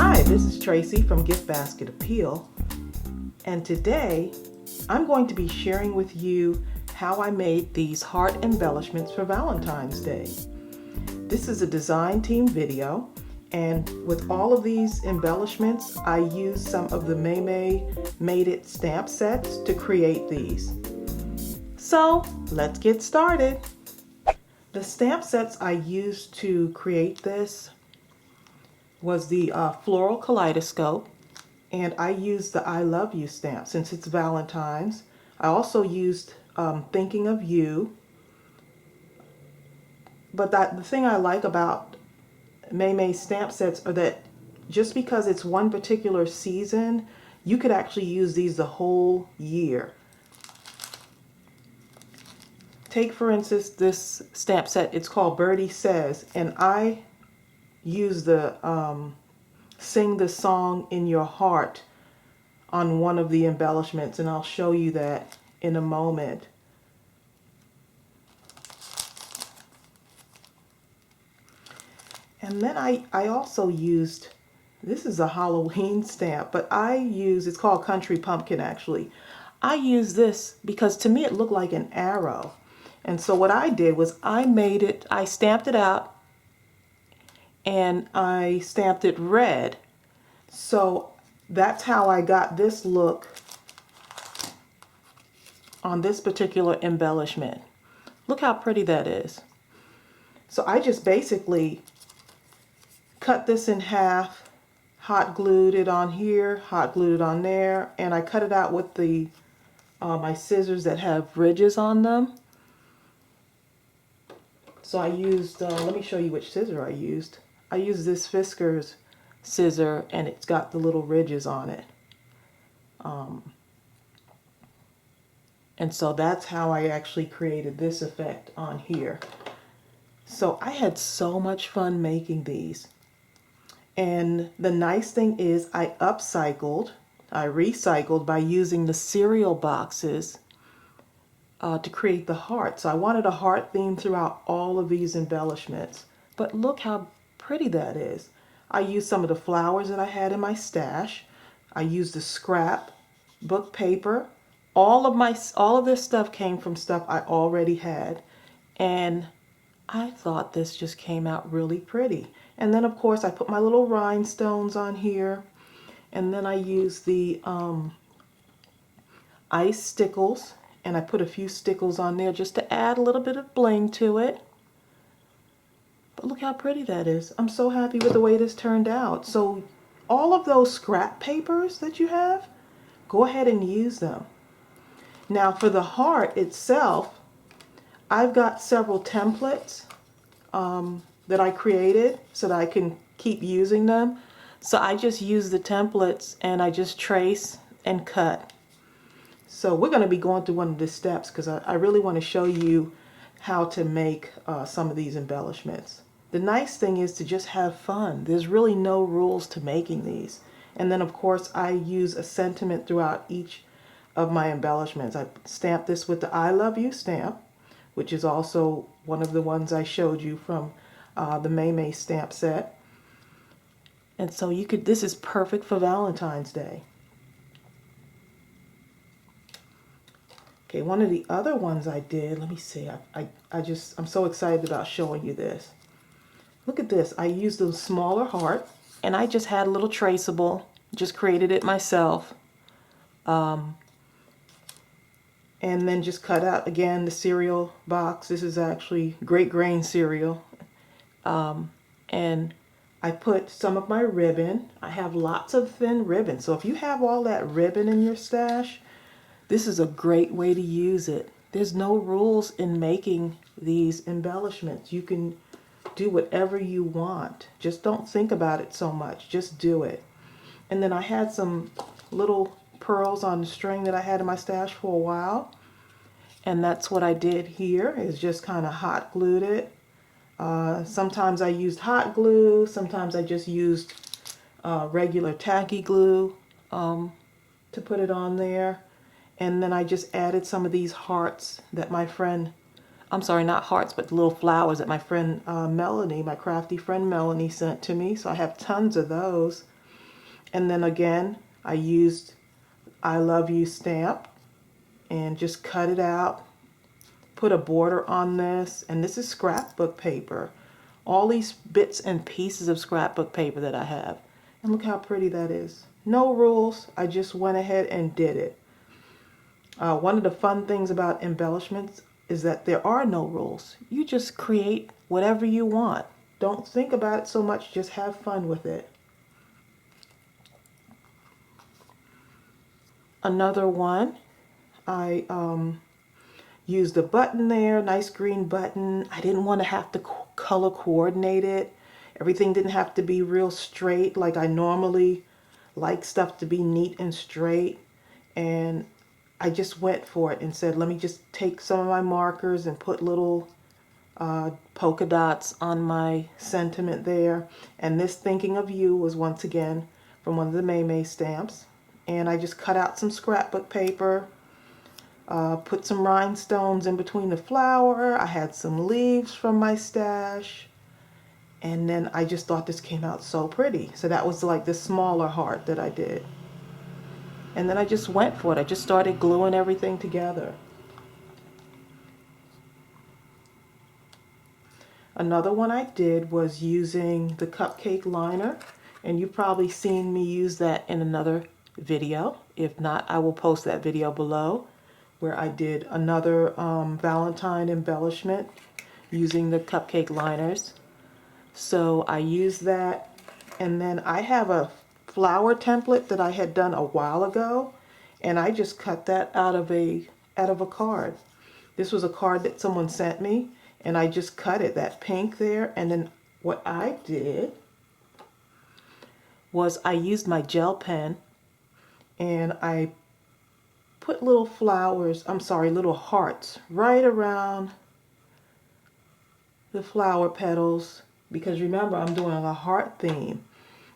Hi, this is Tracy from GiftBasketappeal, and today I'm going to be sharing with you how I made these heart embellishments for Valentine's Day. This is a design team video, and with all of these embellishments, I used some of the Maymay Made It stamp sets to create these. So let's get started. The stamp sets I used to create this was the floral kaleidoscope, and I used the I love you stamp since it's Valentine's. I also used thinking of you, but the thing I like about Maymay stamp sets are that just because it's one particular season, you could actually use these the whole year. Take for instance this stamp set, it's called Birdie Says, and I use the Sing the Song in Your Heart on one of the embellishments, and I'll show you that in a moment. And then I also used, this is a Halloween stamp, but it's called Country Pumpkin actually. I use this because to me it looked like an arrow. And so what I did was I stamped it out, and I stamped it red. So that's how I got this look on this particular embellishment. Look how pretty that is. So I just basically cut this in half, hot glued it on here, hot glued it on there, and I cut it out with the my scissors that have ridges on them. So I used, let me show you which scissor I used. I used this Fiskars scissor, and it's got the little ridges on it. And so that's how I actually created this effect on here. So I had so much fun making these. And the nice thing is I recycled by using the cereal boxes to create the heart. So I wanted a heart theme throughout all of these embellishments. But look how pretty that is. I used some of the flowers that I had in my stash. I used the scrapbook paper. All of this stuff came from stuff I already had. And I thought this just came out really pretty. And then of course I put my little rhinestones on here. And then I used the ice stickles. And I put a few stickles on there just to add a little bit of bling to it. But look how pretty that is. I'm so happy with the way this turned out. So all of those scrap papers that you have, go ahead and use them. Now for the heart itself, I've got several templates that I created so that I can keep using them. So I just use the templates and I just trace and cut. So we're going to be going through one of the steps because I really want to show you how to make some of these embellishments. The nice thing is to just have fun. There's really no rules to making these. And then of course I use a sentiment throughout each of my embellishments. I stamped this with the I love you stamp, which is also one of the ones I showed you from the Maymay stamp set. And so this is perfect for Valentine's Day. Okay, one of the other ones I did, let me see, I'm so excited about showing you this. Look at this. I used a smaller heart, and I just had a little traceable, just created it myself. And then just cut out, again, the cereal box. This is actually Great Grain cereal. And I put some of my ribbon. I have lots of thin ribbon. So if you have all that ribbon in your stash, this is a great way to use it. There's no rules in making these embellishments. You can do whatever you want. Just don't think about it so much. Just do it. And then I had some little pearls on the string that I had in my stash for a while. And that's what I did here, is just kind of hot glued it. Sometimes I used hot glue. Sometimes I just used regular tacky glue to put it on there. And then I just added some of these hearts that my friend, I'm sorry, not hearts, but the little flowers that my friend Melanie, my crafty friend Melanie, sent to me. So I have tons of those. And then again, I used I love you stamp and just cut it out, put a border on this, and this is scrapbook paper. All these bits and pieces of scrapbook paper that I have. And look how pretty that is. No rules, I just went ahead and did it. One of the fun things about embellishments is that there are no rules. You just create whatever you want. Don't think about it so much, just have fun with it. Another one, I used a button there, nice green button. I didn't want to have to color coordinate it. Everything didn't have to be real straight like I normally like stuff to be neat and straight. And I just went for it and said, let me just take some of my markers and put little polka dots on my sentiment there. And this Thinking of You was once again from one of the Maymay stamps. And I just cut out some scrapbook paper, put some rhinestones in between the flower. I had some leaves from my stash. And then I just thought this came out so pretty. So that was like the smaller heart that I did. And then I just went for it. I just started gluing everything together. Another one I did was using the cupcake liner. And you've probably seen me use that in another video. If not, I will post that video below where I did another Valentine embellishment using the cupcake liners. So I used that, and then I have a flower template that I had done a while ago, and I just cut that out of a card. This was a card that someone sent me, and I just cut it, that pink there. And then what I did was I used my gel pen and I put little flowers, little hearts right around the flower petals, because remember, I'm doing a heart theme.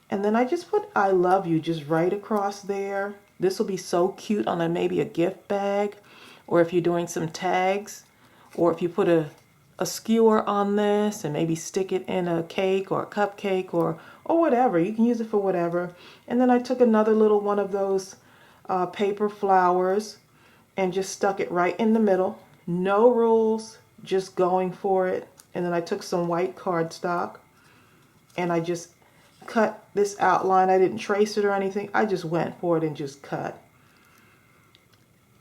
And then I just put I love you just right across there. This will be so cute on maybe a gift bag, or if you're doing some tags, or if you put a skewer on this and maybe stick it in a cake or a cupcake or whatever. You can use it for whatever. And then I took another little one of those paper flowers and just stuck it right in the middle. No rules, just going for it. And then I took some white cardstock and I just cut this outline. I didn't trace it or anything. I just went for it and just cut.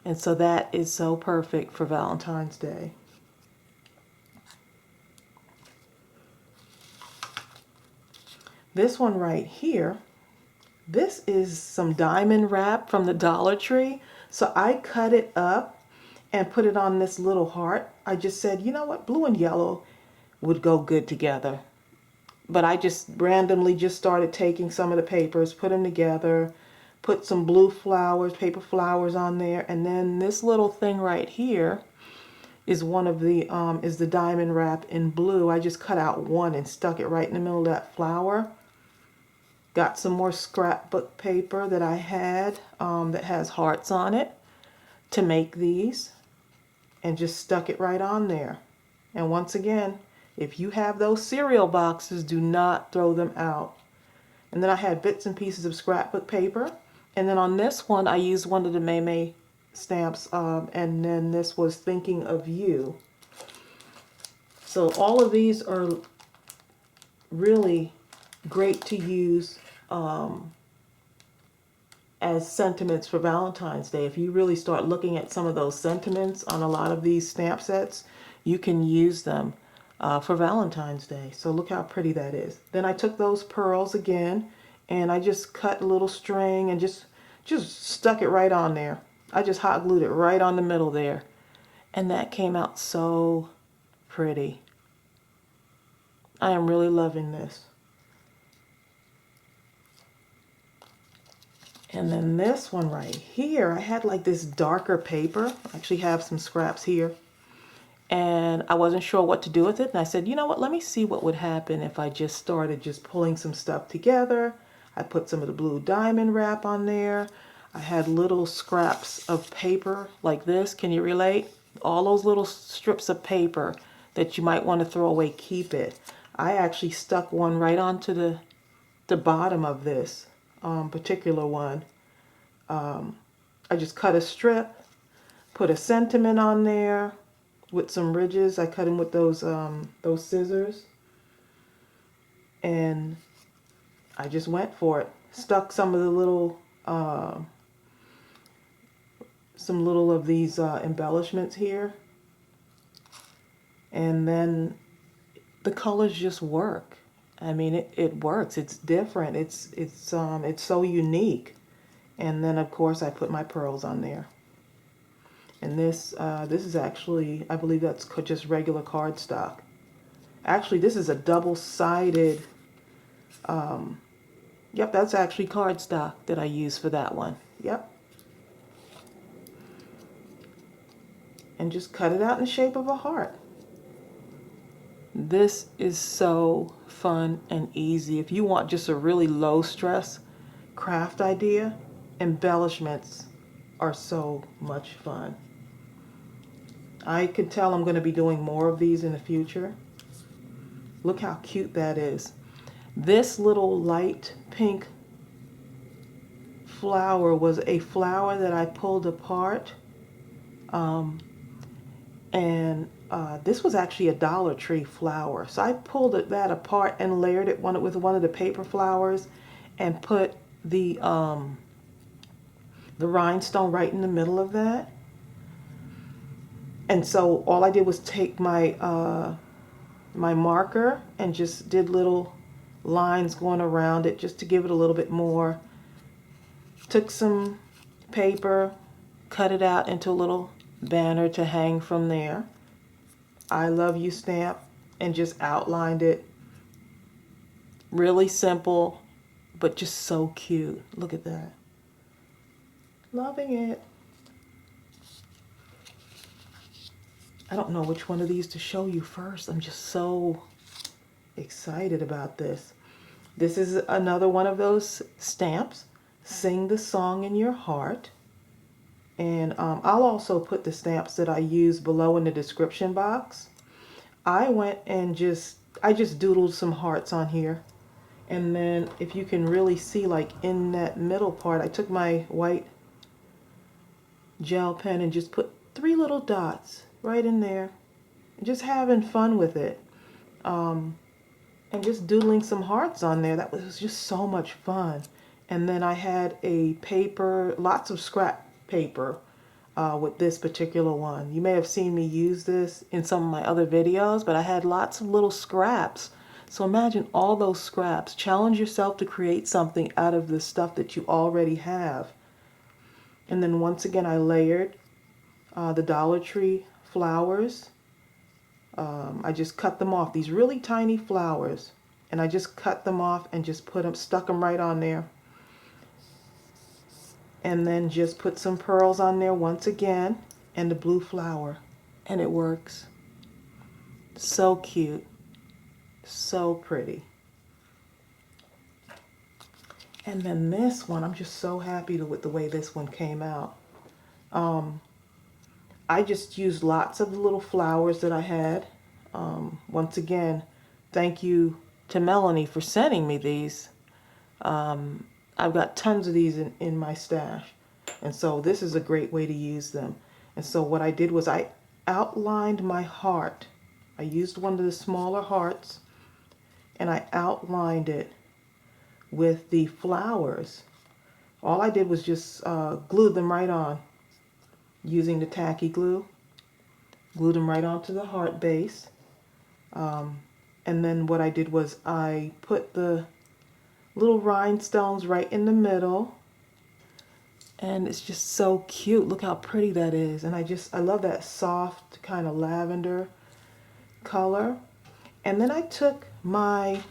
And so that is so perfect for Valentine's Day. This one right here, this is some diamond wrap from the Dollar Tree. So I cut it up and put it on this little heart. I just said, you know what, blue and yellow would go good together. But I just randomly just started taking some of the papers, put them together, put some blue flowers, paper flowers on there, and then this little thing right here is one of the is the diamond wrap in blue. I just cut out one and stuck it right in the middle of that flower. Got some more scrapbook paper that I had that has hearts on it to make these, and just stuck it right on there. And once again, if you have those cereal boxes, do not throw them out. And then I had bits and pieces of scrapbook paper. And then on this one, I used one of the Maymay stamps, and then this was Thinking of You. So all of these are really great to use as sentiments for Valentine's Day. If you really start looking at some of those sentiments on a lot of these stamp sets, you can use them for Valentine's Day. So look how pretty that is. Then I took those pearls again and I just cut a little string and just stuck it right on there. I just hot glued it right on the middle there. And that came out so pretty. I am really loving this. And then this one right here, I had like this darker paper. I actually have some scraps here. And I wasn't sure what to do with it. And I said, you know what, let me see what would happen if I just started just pulling some stuff together. I put some of the blue diamond wrap on there. I had little scraps of paper like this. Can you relate? All those little strips of paper that you might want to throw away, keep it. I actually stuck one right onto the bottom of this particular one, I just cut a strip, put a sentiment on there with some ridges. I cut them with those scissors, and I just went for it. Stuck some of the little, some little of these embellishments here, and then the colors just work. I mean, it works. It's different. It's so unique. And then of course I put my pearls on there. And this is actually, I believe that's just regular cardstock. Actually, this is a double-sided. Yep, that's actually cardstock that I use for that one. Yep. And just cut it out in the shape of a heart. This is so fun and easy. If you want just a really low stress craft idea, embellishments are so much fun. I can tell I'm going to be doing more of these in the future. Look how cute that is. This little light pink flower was a flower that I pulled apart. This was actually a Dollar Tree flower. So I pulled that apart and layered it with one of the paper flowers and put the rhinestone right in the middle of that. And so all I did was take my my marker and just did little lines going around it just to give it a little bit more. Took some paper, cut it out into a little banner to hang from there. I love you stamp, and just outlined it. Really simple, but just so cute. Look at that. Loving it. I don't know which one of these to show you first. I'm just so excited about this. This is another one of those stamps. Sing the song in your heart. And I'll also put the stamps that I use below in the description box. I went and I just doodled some hearts on here. And then if you can really see, like in that middle part, I took my white gel pen and just put 3 little dots right in there. Just having fun with it. And just doodling some hearts on there. That was just so much fun. And then I had a paper, lots of scrap paper with this particular one. You may have seen me use this in some of my other videos, but I had lots of little scraps. So imagine all those scraps. Challenge yourself to create something out of the stuff that you already have. And then once again, I layered the Dollar Tree flowers. I just cut them off, these really tiny flowers, and I just cut them off and just stuck them right on there. And then just put some pearls on there once again, and the blue flower, and it works. So cute, so pretty. And then this one, I'm just so happy with the way this one came out. I just used lots of the little flowers that I had. Once again, thank you to Melanie for sending me these. I've got tons of these in my stash. And so this is a great way to use them. And so what I did was I outlined my heart. I used one of the smaller hearts, and I outlined it with the flowers. All I did was just glue them right on using the tacky glue. Glued them right onto the heart base. And then what I did was I put the little rhinestones right in the middle, and it's just so cute. Look how pretty that is. And I love that soft kind of lavender color. And then I took I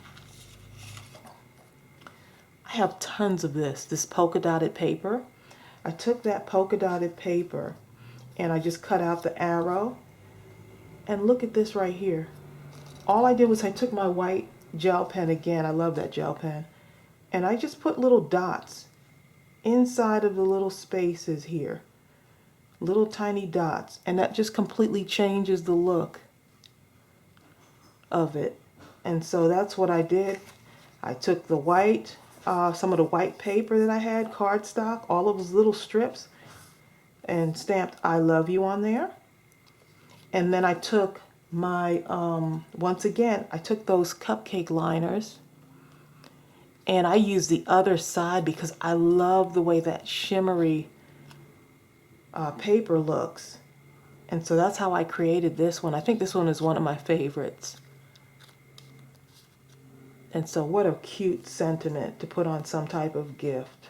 have tons of this polka dotted paper. I took that polka dotted paper and I just cut out the arrow, and look at this right here. All I did was I took my white gel pen again. I love that gel pen. And I just put little dots inside of the little spaces here. Little tiny dots. And that just completely changes the look of it. And so that's what I did. I took the white some of the white paper that I had, cardstock, all of those little strips, and stamped I love you on there. And then I took my, once again, I took those cupcake liners and I used the other side because I love the way that shimmery paper looks. And so that's how I created this one. I think this one is one of my favorites. And so what a cute sentiment to put on some type of gift.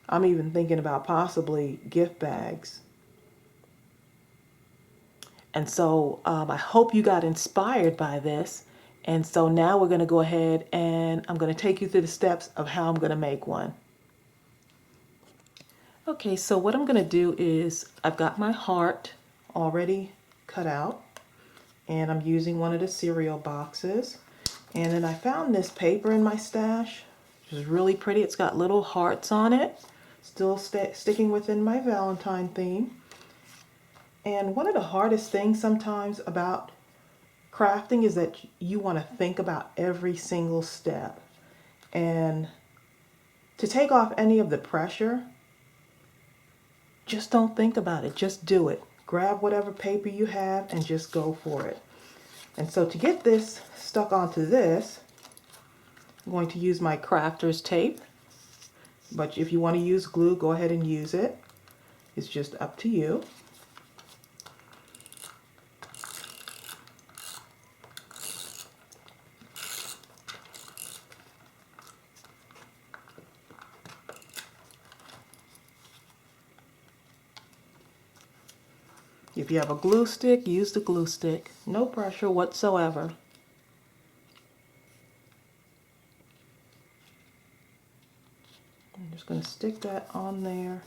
I'm even thinking about possibly gift bags. And so I hope you got inspired by this. And so now we're going to go ahead and I'm going to take you through the steps of how I'm going to make one. Okay, so what I'm going to do is I've got my heart already cut out, and I'm using one of the cereal boxes. And then I found this paper in my stash, which is really pretty. It's got little hearts on it, still sticking within my Valentine theme. And one of the hardest things sometimes about crafting is that you want to think about every single step. And to take off any of the pressure, just don't think about it. Just do it. Grab whatever paper you have and just go for it. And so to get this stuck onto this, I'm going to use my crafter's tape. But if you want to use glue, go ahead and use it. It's just up to you. If you have a glue stick, use the glue stick. No pressure whatsoever. I'm just going to stick that on there.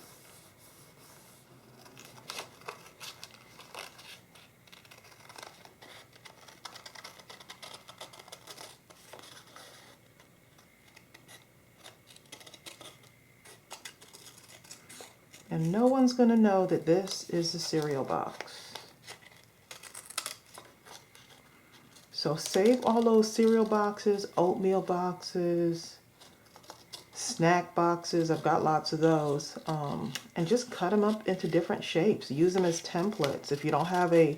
And no one's going to know that this is the cereal box. So save all those cereal boxes, oatmeal boxes, snack boxes. I've got lots of those. And just cut them up into different shapes. Use them as templates. If you don't have a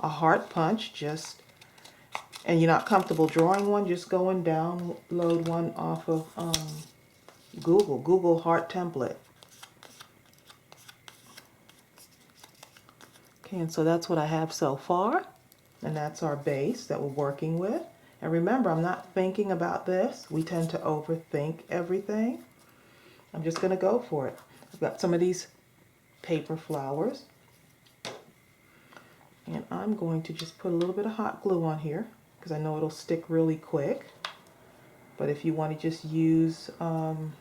heart punch, and you're not comfortable drawing one, just go and download one off of Google heart template. Okay, and so that's what I have so far, and that's our base that we're working with. And remember, I'm not thinking about this. We tend to overthink everything. I'm just going to go for it. I've got some of these paper flowers, and I'm going to just put a little bit of hot glue on here because I know it'll stick really quick. But if you want to just use some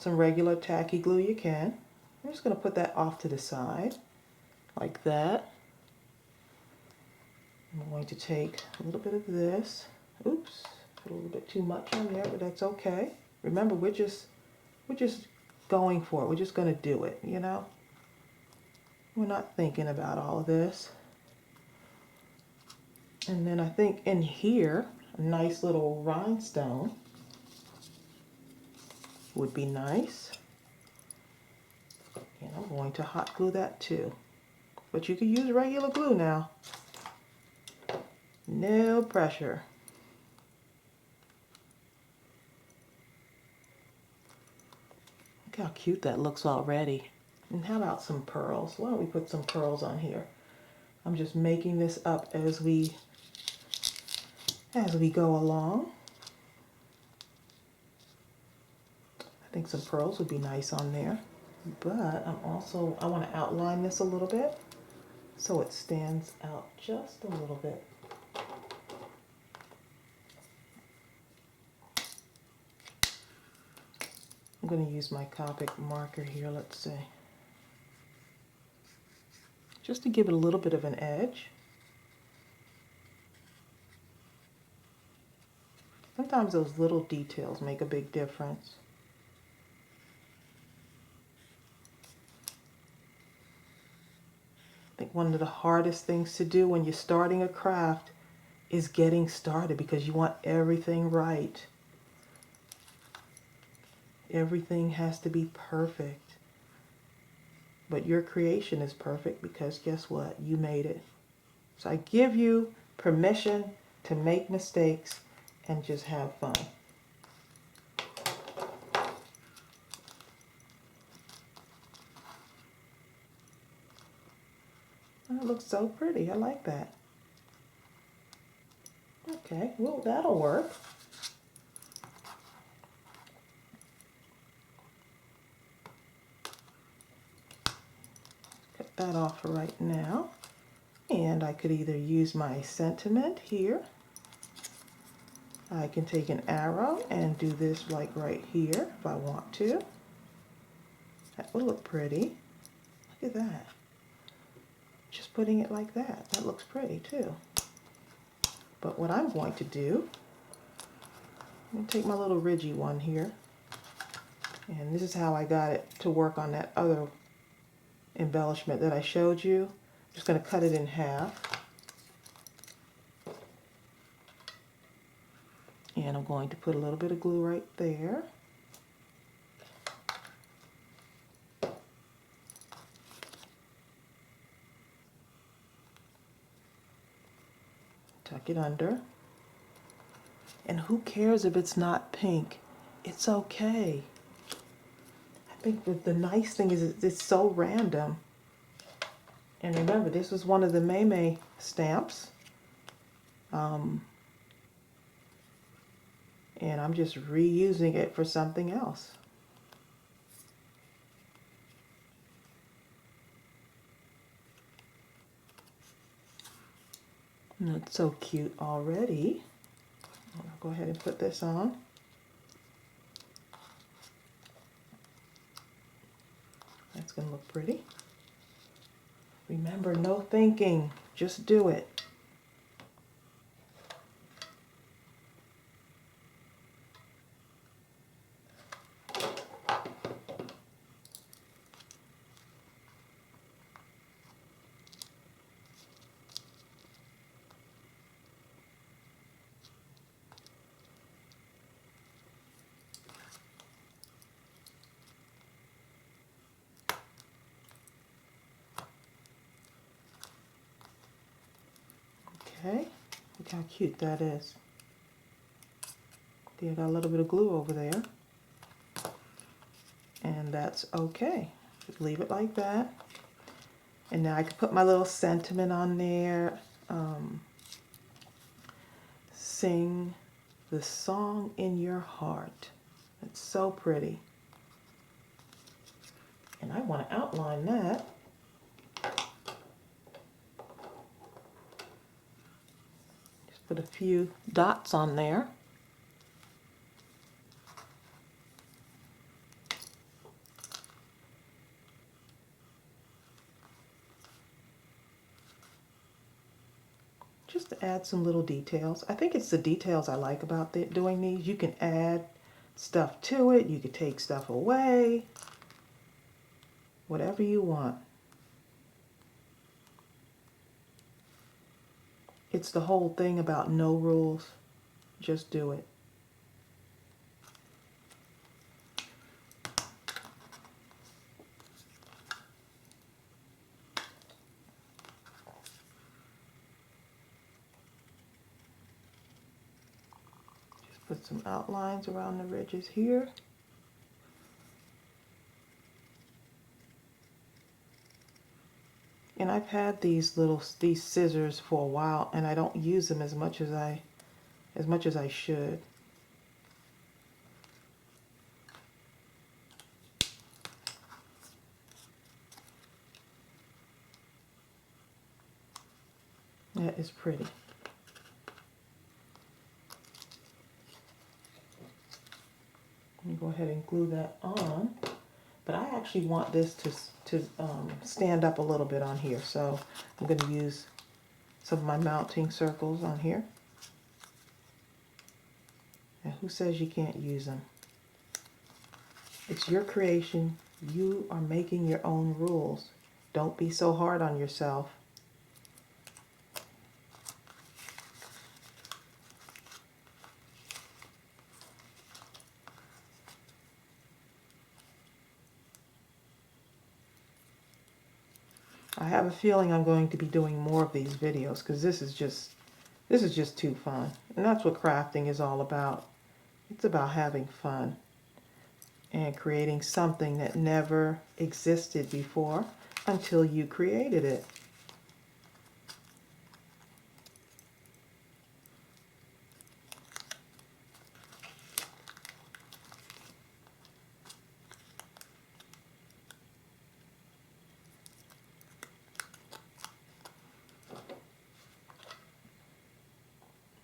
regular tacky glue, you can. I'm just going to put that off to the side like that. I'm going to take a little bit of this. Oops, put a little bit too much on there, but that's okay. Remember, we're just going for it. We're just going to do it, you know? We're not thinking about all of this. And then I think in here, a nice little rhinestone would be nice. And I'm going to hot glue that too. But you can use regular glue now. No pressure. Look how cute that looks already. And how about some pearls? Why don't we put some pearls on here? I'm just making this up as we go along. I think some pearls would be nice on there. But I want to outline this a little bit so it stands out just a little bit. I'm going to use my Copic marker here, let's see. Just to give it a little bit of an edge. Sometimes those little details make a big difference. I think one of the hardest things to do when you're starting a craft is getting started because you want everything right. everything has to be perfect. But your creation is perfect because guess what? You made it. So I give you permission to make mistakes and just have fun. That looks so pretty. I like that. Okay, well, that'll work. Cut that off for right now. And I could either use my sentiment here. I can take an arrow and do this like right here if I want to. That would look pretty. Look at that. Just putting it like that. That looks pretty too. But what I'm going to do, I'm going to take my little ridgy one here. And this is how I got it to work on that other embellishment that I showed you. I'm just going to cut it in half. And I'm going to put a little bit of glue right there. Tuck it under. And who cares if it's not pink? It's okay. I think that the nice thing is it's so random. And remember, this was one of the Maymay stamps. And I'm just reusing it for something else. And it's so cute already. I'll go ahead and put this on. That's going to look pretty. Remember, no thinking, just do it. Okay, look how cute that is. See, I got a little bit of glue over there. And that's okay. Just leave it like that. And now I can put my little sentiment on there. Sing the song in your heart. It's so pretty. And I want to outline that. Just put a few dots on there. Just to add some little details. I think it's the details I like about doing these. You can add stuff to it. You can take stuff away. Whatever you want. It's the whole thing about no rules. Just do it. Put some outlines around the ridges here. And I've had these scissors for a while, and I don't use them as much as I should. That is pretty. Let me go ahead and glue that on. But I actually want this to stand up a little bit on here. So I'm going to use some of my mounting circles on here. And who says you can't use them? It's your creation. You are making your own rules. Don't be so hard on yourself. I have a feeling I'm going to be doing more of these videos because this is just too fun. And that's what crafting is all about. It's about having fun and creating something that never existed before until you created it.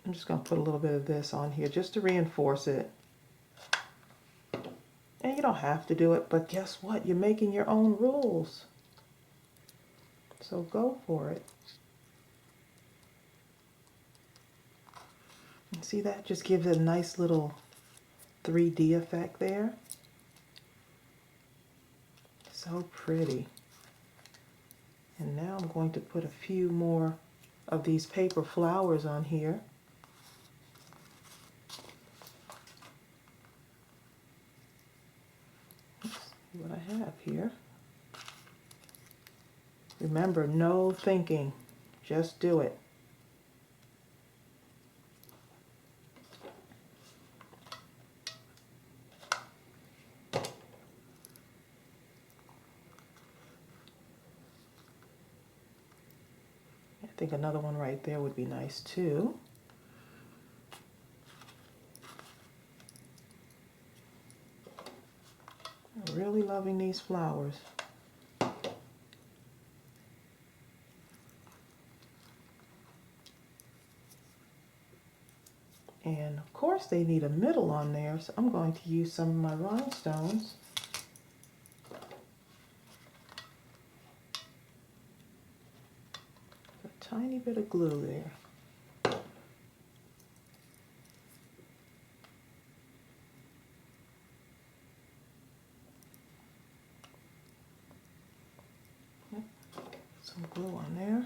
I'm just going to put a little bit of this on here just to reinforce it. And you don't have to do it, but guess what? You're making your own rules. So go for it. And see that? Just gives it a nice little 3D effect there. So pretty. And now I'm going to put a few more of these paper flowers on here. Let's see what I have here. Remember, no thinking. Just do it. I think another one right there would be nice too. I'm really loving these flowers. And of course they need a middle on there, so I'm going to use some of my rhinestones. A tiny bit of glue there. Some glue on there.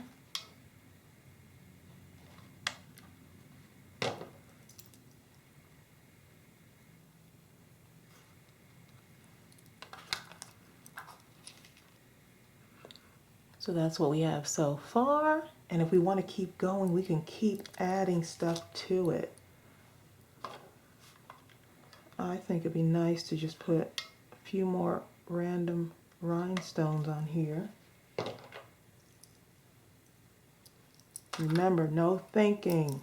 So that's what we have so far. And if we want to keep going, we can keep adding stuff to it. I think it'd be nice to just put a few more random rhinestones on here. Remember, no thinking.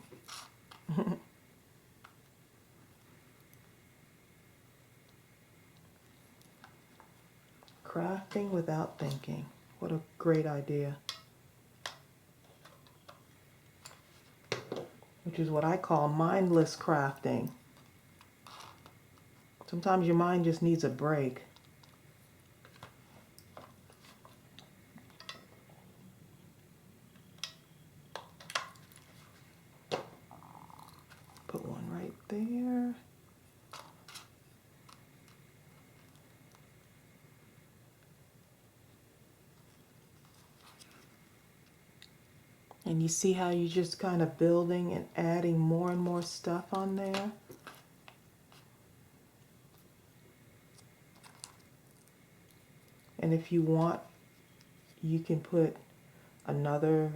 Crafting without thinking. What a great idea. Which is what I call mindless crafting. Sometimes your mind just needs a break. Put one right there. And you see how you're just kind of building and adding more and more stuff on there? And if you want, you can put another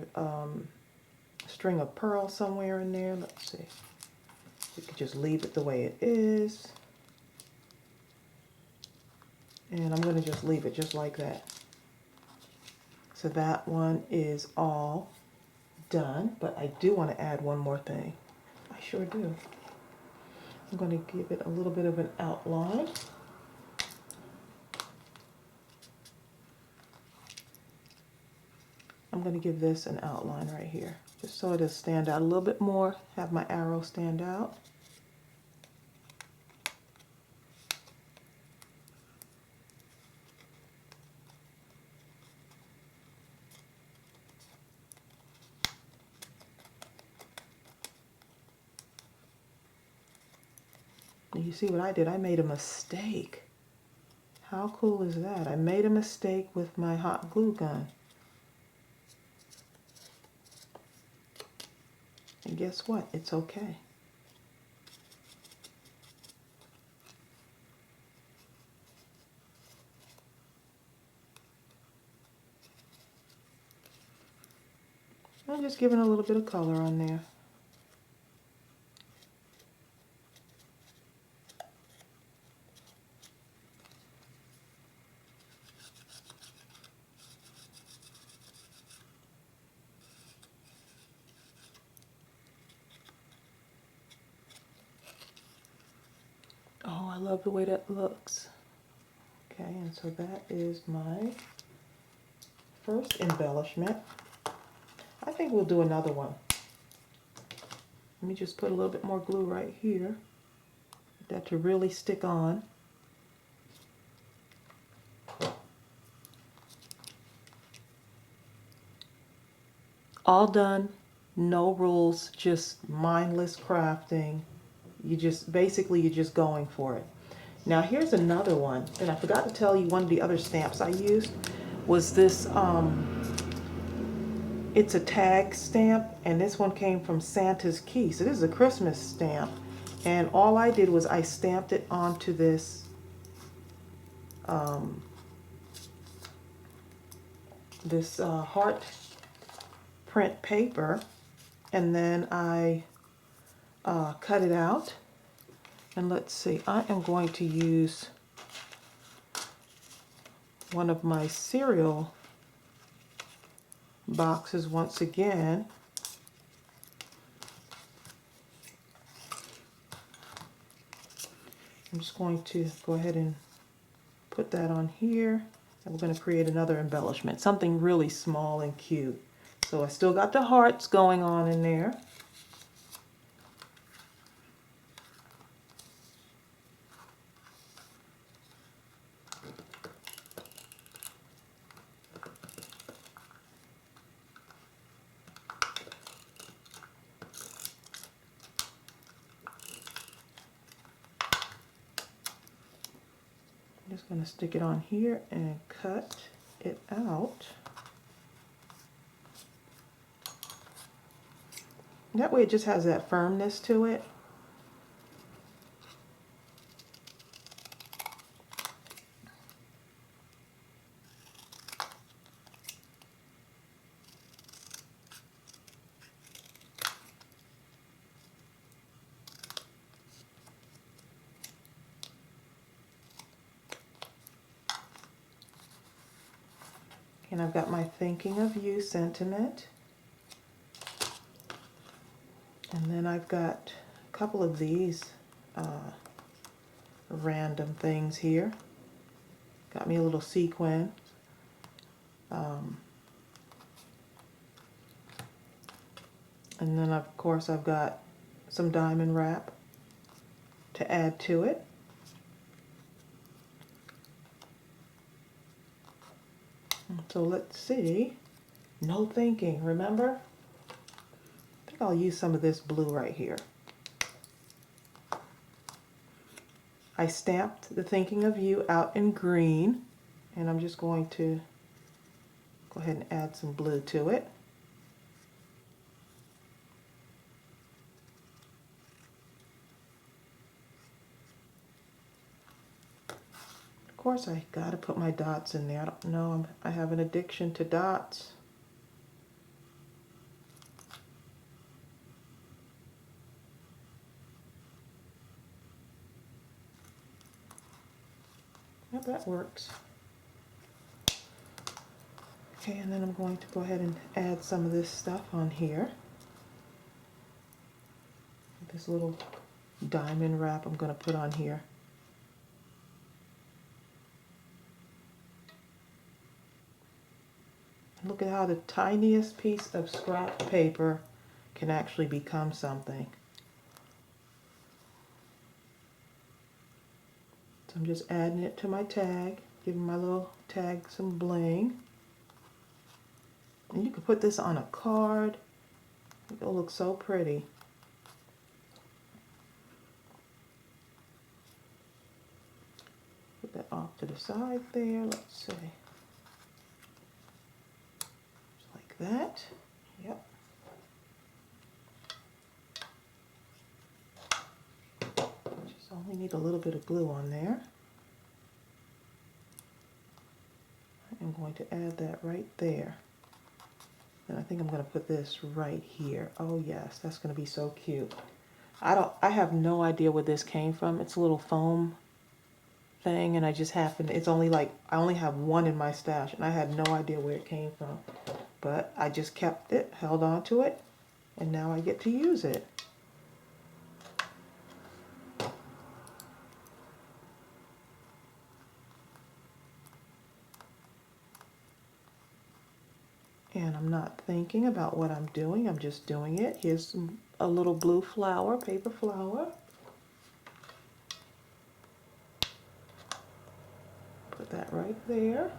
string of pearl somewhere in there. Let's see. You could just leave it the way it is. And I'm going to just leave it just like that. So that one is all done, but I do want to add one more thing. I sure do. I'm going to give it a little bit of an outline. I'm going to give this an outline right here, just so it'll stand out a little bit more, have my arrow stand out. You see what I did? I made a mistake. How cool is that? I made a mistake with my hot glue gun. And guess what? It's okay. I'm just giving a little bit of color on there. Oh, I love the way that looks. Okay, and so that is my first embellishment. I think we'll do another one. Let me just put a little bit more glue right here. Get that to really stick on. All done, no rules, just mindless crafting. You're just going for it. Now here's another one, and I forgot to tell you one of the other stamps I used was this, it's a tag stamp, and this one came from Santa's Key. So this is a Christmas stamp, and all I did was I stamped it onto this heart print paper, and then I cut it out. And let's see, I am going to use one of my cereal boxes once again. I'm just going to go ahead and put that on here, and we're going to create another embellishment, something really small and cute. So I still got the hearts going on in there. I'm just going to stick it on here and cut it out. That way it just has that firmness to it. And I've got my thinking of you sentiment. And then I've got a couple of these random things here. Got me a little sequin. And then of course I've got some diamond wrap to add to it. So let's see. No thinking, remember? I think I'll use some of this blue right here. I stamped the thinking of you out in green, and I'm just going to go ahead and add some blue to it. Of course, I gotta put my dots in there. I don't know, I have an addiction to dots. Yep, that works. Okay, and then I'm going to go ahead and add some of this stuff on here. This little diamond wrap I'm going to put on here. Look at how the tiniest piece of scrap paper can actually become something. So I'm just adding it to my tag, giving my little tag some bling. And you can put this on a card. It'll look so pretty. Put that off to the side there. Let's see. Just like that. Yep. Just only need a little bit of glue on there. I'm going to add that right there. And I think I'm going to put this right here. Oh yes, that's going to be so cute. I have no idea where this came from. It's a little foam thing, and I just happened, it's only like, I only have one in my stash, and I had no idea where it came from. But I just kept it, held on to it, and now I get to use it. And I'm not thinking about what I'm doing, I'm just doing it. Here's a little blue flower, paper flower. Put that right there.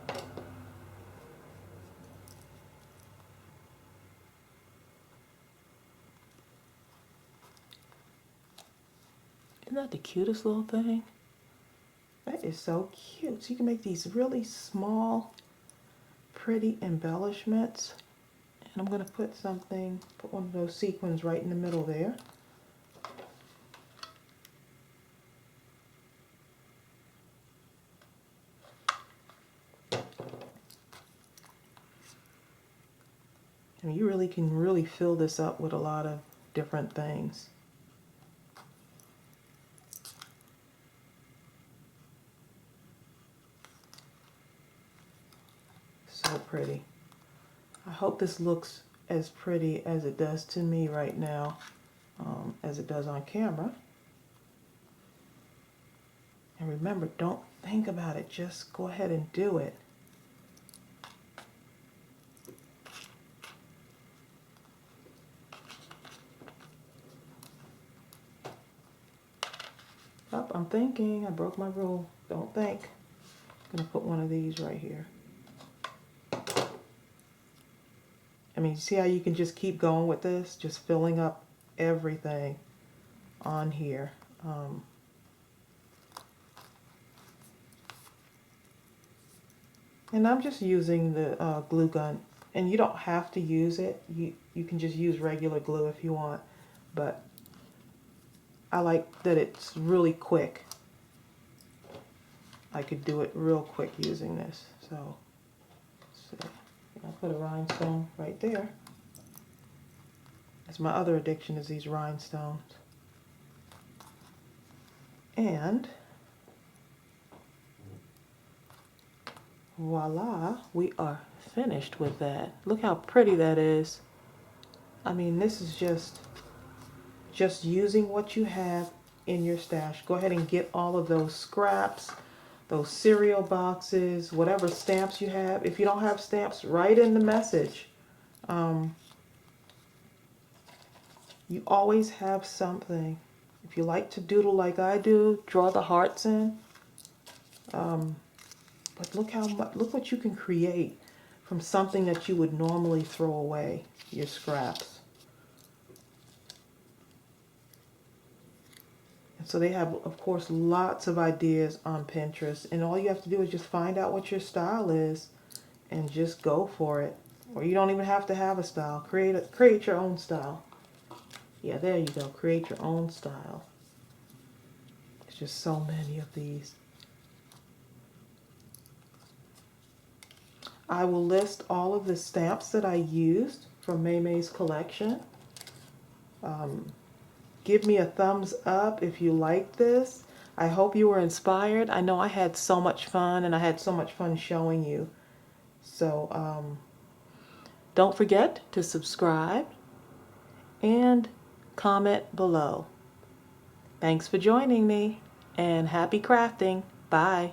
Isn't that the cutest little thing? That is so cute. So you can make these really small, pretty embellishments. And I'm going to put one of those sequins right in the middle there. I mean, you really can fill this up with a lot of different things. So pretty. I hope this looks as pretty as it does to me right now, as it does on camera. And remember, don't think about it, just go ahead and do it. Oh, I'm thinking, I broke my rule. Don't think. I'm gonna put one of these right here. I mean, see how you can just keep going with this, just filling up everything on here. And I'm just using the glue gun, and you don't have to use it. You can just use regular glue if you want, but I like that it's really quick. I could do it real quick using this. So, let's see. I'll put a rhinestone right there. That's my other addiction, is these rhinestones. And voila, we are finished with that. Look how pretty that is. I mean, this is just using what you have in your stash. Go ahead and get all of those scraps, those cereal boxes, whatever stamps you have. If you don't have stamps, write in the message. You always have something. If you like to doodle like I do, draw the hearts in. But look what you can create from something that you would normally throw away, your scraps. And so they have, of course, lots of ideas on Pinterest, and all you have to do is just find out what your style is and just go for it. Or you don't even have to have a style. Create your own style. Yeah, there you go. Create your own style. There's just so many of these. I will list all of the stamps that I used from Maymay's collection. Give me a thumbs up if you like this. I hope you were inspired. I know I had so much fun, and I had so much fun showing you. So don't forget to subscribe and comment below. Thanks for joining me, and happy crafting. Bye.